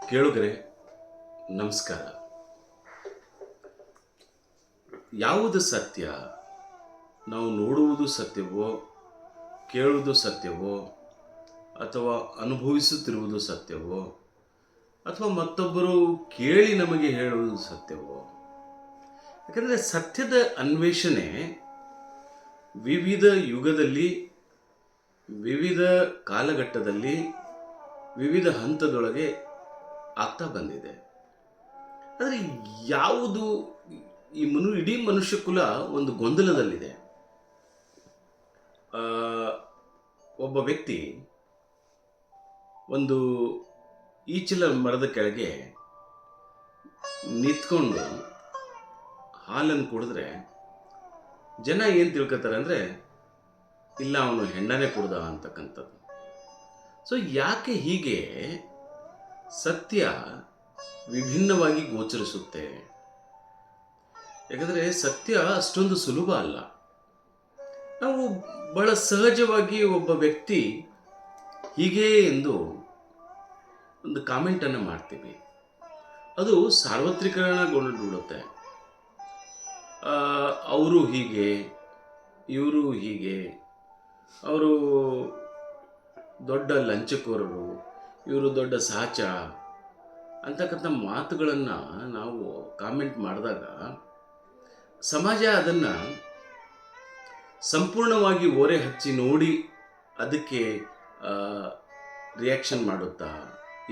ಕೇಳುಗರೆ ನಮಸ್ಕಾರ. ಯಾವುದು ಸತ್ಯ? ನಾವು ನೋಡುವುದು ಸತ್ಯವೋ, ಕೇಳುವುದು ಸತ್ಯವೋ, ಅಥವಾ ಅನುಭವಿಸುತ್ತಿರುವುದು ಸತ್ಯವೋ, ಅಥವಾ ಮತ್ತೊಬ್ಬರು ಕೇಳಿ ನಮಗೆ ಹೇಳುವುದು ಸತ್ಯವೋ? ಯಾಕಂದರೆ ಸತ್ಯದ ಅನ್ವೇಷಣೆ ವಿವಿಧ ಯುಗದಲ್ಲಿ, ವಿವಿಧ ಕಾಲಘಟ್ಟದಲ್ಲಿ, ವಿವಿಧ ಹಂತದೊಳಗೆ ಆಗ್ತಾ ಬಂದಿದೆ. ಆದರೆ ಯಾವುದು ಇಡೀ ಮನುಷ್ಯ ಕುಲ ಒಂದು ಗೊಂದಲದಲ್ಲಿದೆ. ಒಬ್ಬ ವ್ಯಕ್ತಿ ಒಂದು ಈಚಲ ಮರದ ಕೆಳಗೆ ನಿಂತ್ಕೊಂಡು ಹಾಲನ್ನು ಕುಡಿದ್ರೆ ಜನ ಏನು ತಿಳ್ಕೊತಾರೆ ಅಂದರೆ, ಇಲ್ಲ ಅವನು ಹೆಂಡನೇ ಕುಡ್ದ ಅಂತಕ್ಕಂಥದ್ದು. ಸೊ ಯಾಕೆ ಹೀಗೆ ಸತ್ಯ ವಿಭಿನ್ನವಾಗಿ ಗೋಚರಿಸುತ್ತೆ? ಯಾಕಂದರೆ ಸತ್ಯ ಅಷ್ಟೊಂದು ಸುಲಭ ಅಲ್ಲ. ನಾವು ಬಹಳ ಸಹಜವಾಗಿ ಒಬ್ಬ ವ್ಯಕ್ತಿ ಹೀಗೆ ಎಂದು ಒಂದು ಕಾಮೆಂಟನ್ನು ಮಾಡ್ತೀವಿ, ಅದು ಸಾರ್ವತ್ರಿಕರಣಗೊಂಡುಬಿಡುತ್ತೆ. ಅವರು ಹೀಗೆ, ಇವರು ಹೀಗೆ, ಅವರು ದೊಡ್ಡ ಲಂಚಕೋರರು, ಇವರು ದೊಡ್ಡ ಸಾಚ ಅಂತಕ್ಕಂಥ ಮಾತುಗಳನ್ನು ನಾವು ಕಾಮೆಂಟ್ ಮಾಡಿದಾಗ ಸಮಾಜ ಅದನ್ನು ಸಂಪೂರ್ಣವಾಗಿ ಓರೆ ಹಚ್ಚಿ ನೋಡಿ ಅದಕ್ಕೆ ರಿಯಾಕ್ಷನ್ ಮಾಡುತ್ತಾ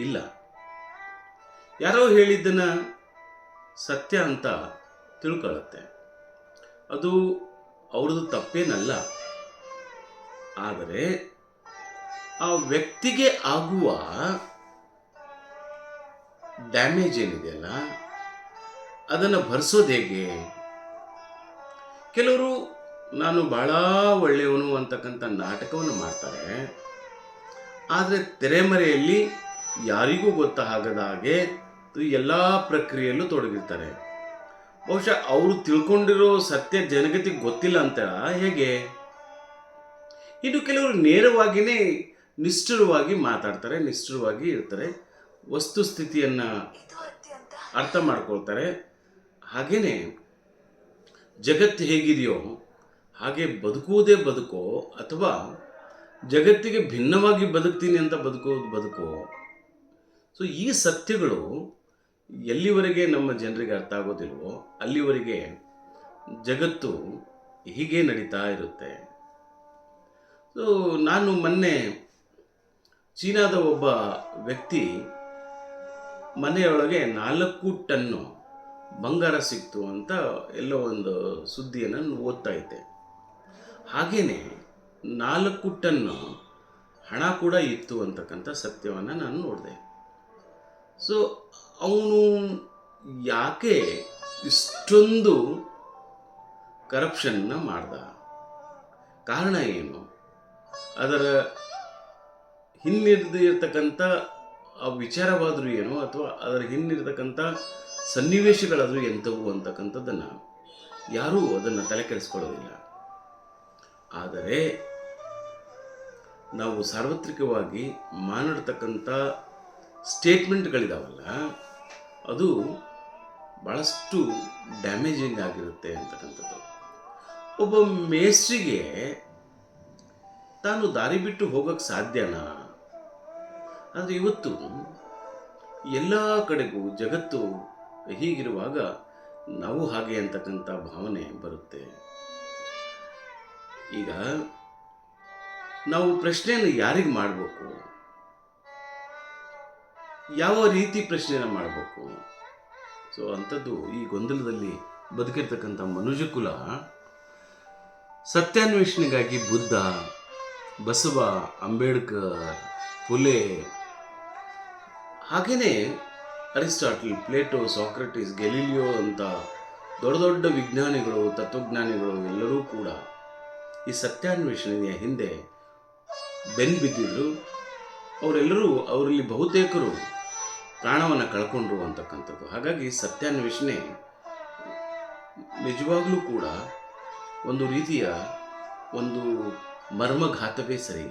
ಇಲ್ಲ. ಯಾರೋ ಹೇಳಿದ್ದನ್ನು ಸತ್ಯ ಅಂತ ತಿಳ್ಕೊಳ್ಳುತ್ತೆ. ಅದು ಅವ್ರದ್ದು ತಪ್ಪೇನಲ್ಲ. ಆದರೆ ಆ ವ್ಯಕ್ತಿಗೆ ಆಗುವ ಡ್ಯಾಮೇಜ್ ಏನಿದೆಯಲ್ಲ, ಅದನ್ನು ಭರಿಸೋದು ಹೇಗೆ? ಕೆಲವರು ನಾನು ಬಹಳ ಒಳ್ಳೆಯವನು ಅಂತಕ್ಕಂಥ ನಾಟಕವನ್ನು ಮಾಡ್ತಾರೆ. ಆದರೆ ತೆರೆಮರೆಯಲ್ಲಿ ಯಾರಿಗೂ ಗೊತ್ತಾಗದ ಹಾಗೆ ಎಲ್ಲ ಪ್ರಕ್ರಿಯೆಯಲ್ಲೂ ತೊಡಗಿರ್ತಾರೆ. ಬಹುಶಃ ಅವರು ತಿಳ್ಕೊಂಡಿರೋ ಸತ್ಯ ಜನಗತಿಗೆ ಗೊತ್ತಿಲ್ಲ ಅಂತ ಹೇಗೆ? ಇನ್ನು ಕೆಲವರು ನೇರವಾಗಿಯೇ ನಿಷ್ಠುರವಾಗಿ ಮಾತಾಡ್ತಾರೆ, ನಿಷ್ಠುರವಾಗಿ ಇರ್ತಾರೆ, ವಸ್ತುಸ್ಥಿತಿಯನ್ನು ಅರ್ಥ ಮಾಡ್ಕೊಳ್ತಾರೆ. ಹಾಗೇನೆ ಜಗತ್ತು ಹೇಗಿದೆಯೋ ಹಾಗೆ ಬದುಕುವುದೇ ಬದುಕೋ, ಅಥವಾ ಜಗತ್ತಿಗೆ ಭಿನ್ನವಾಗಿ ಬದುಕ್ತೀನಿ ಅಂತ ಬದುಕೋ. ಸೊ ಈ ಸತ್ಯಗಳು ಎಲ್ಲಿವರೆಗೆ ನಮ್ಮ ಜನರಿಗೆ ಅರ್ಥ ಆಗೋದಿಲ್ವೋ ಅಲ್ಲಿವರೆಗೆ ಜಗತ್ತು ಹೀಗೆ ನಡೀತಾ ಇರುತ್ತೆ. ಸೊ ನಾನು ಮೊನ್ನೆ ಚೀನಾದ ಒಬ್ಬ ವ್ಯಕ್ತಿ ಮನೆಯೊಳಗೆ 4 ಟನ್ನು ಬಂಗಾರ ಸಿಕ್ತು ಅಂತ ಎಲ್ಲೋ ಒಂದು ಸುದ್ದಿಯನ್ನು ಓದ್ತಾ ಇದ್ದೆ. ಹಾಗೇನೆ 4 ಟನ್ನು ಹಣ ಕೂಡ ಇತ್ತು ಅಂತಕ್ಕಂಥ ಸತ್ಯವನ್ನು ನಾನು ನೋಡಿದೆ. ಸೊ ಅವನು ಯಾಕೆ ಇಷ್ಟೊಂದು ಕರಪ್ಷನ್ನ ಮಾಡ್ದ? ಕಾರಣ ಏನು? ಅದರ ಹಿನ್ನಿರ್ತಕ್ಕಂಥ ಆ ವಿಚಾರವಾದರೂ ಏನು, ಅಥವಾ ಅದರ ಹಿನ್ನಿರ್ತಕ್ಕಂಥ ಸನ್ನಿವೇಶಗಳಾದರೂ ಎಂಥವು ಅಂತಕ್ಕಂಥದ್ದನ್ನು ಯಾರೂ ಅದನ್ನು ತಲೆ ಕೆಡಿಸ್ಕೊಳ್ಳೋದಿಲ್ಲ. ಆದರೆ ನಾವು ಸಾರ್ವತ್ರಿಕವಾಗಿ ಮಾಡಿರ್ತಕ್ಕಂಥ ಸ್ಟೇಟ್ಮೆಂಟ್ಗಳಿದಾವಲ್ಲ, ಅದು ಭಾಳಷ್ಟು ಡ್ಯಾಮೇಜಿಂಗ್ ಆಗಿರುತ್ತೆ ಅಂತಕ್ಕಂಥದ್ದು. ಒಬ್ಬ ಮೇಸ್ಟ್ರಿಗೆ ತಾನು ದಾರಿ ಬಿಟ್ಟು ಹೋಗೋಕ್ಕೆ ಸಾಧ್ಯನಾ? ಆದರೆ ಇವತ್ತು ಎಲ್ಲ ಕಡೆಗೂ ಜಗತ್ತು ಹೀಗಿರುವಾಗ ನಾವು ಹಾಗೆ ಅಂತಕ್ಕಂಥ ಭಾವನೆ ಬರುತ್ತೆ. ಈಗ ನಾವು ಪ್ರಶ್ನೆಯನ್ನು ಯಾರಿಗೆ ಮಾಡಬೇಕು? ಯಾವ ರೀತಿ ಪ್ರಶ್ನೆಯನ್ನು ಮಾಡಬೇಕು? ಸೊ ಅಂಥದ್ದು ಈ ಗೊಂದಲದಲ್ಲಿ ಬದುಕಿರ್ತಕ್ಕಂಥ ಮನುಜಕುಲ ಸತ್ಯಾನ್ವೇಷಣೆಗಾಗಿ ಬುದ್ಧ, ಬಸವ, ಅಂಬೇಡ್ಕರ್, ಫುಲೆ, ಹಾಗೆಯೇ ಅರಿಸ್ಟಾಟಲ್, ಪ್ಲೇಟೋ, ಸಾಕ್ರೆಟಿಸ್, ಗೆಲಿಲಿಯೋ ಅಂತ ದೊಡ್ಡ ದೊಡ್ಡ ವಿಜ್ಞಾನಿಗಳು, ತತ್ವಜ್ಞಾನಿಗಳು ಎಲ್ಲರೂ ಕೂಡ ಈ ಸತ್ಯಾನ್ವೇಷಣೆಯ ಹಿಂದೆ ಬೆನ್ನು ಬಿದ್ದಿದ್ರು. ಅವರಲ್ಲಿ ಬಹುತೇಕರು ಪ್ರಾಣವನ್ನು ಕಳ್ಕೊಂಡ್ರು ಅಂತಕ್ಕಂಥದ್ದು. ಹಾಗಾಗಿ ಸತ್ಯಾನ್ವೇಷಣೆ ನಿಜವಾಗ್ಲೂ ಕೂಡ ಒಂದು ರೀತಿಯ ಒಂದು ಮರ್ಮಘಾತವೇ ಸರಿ.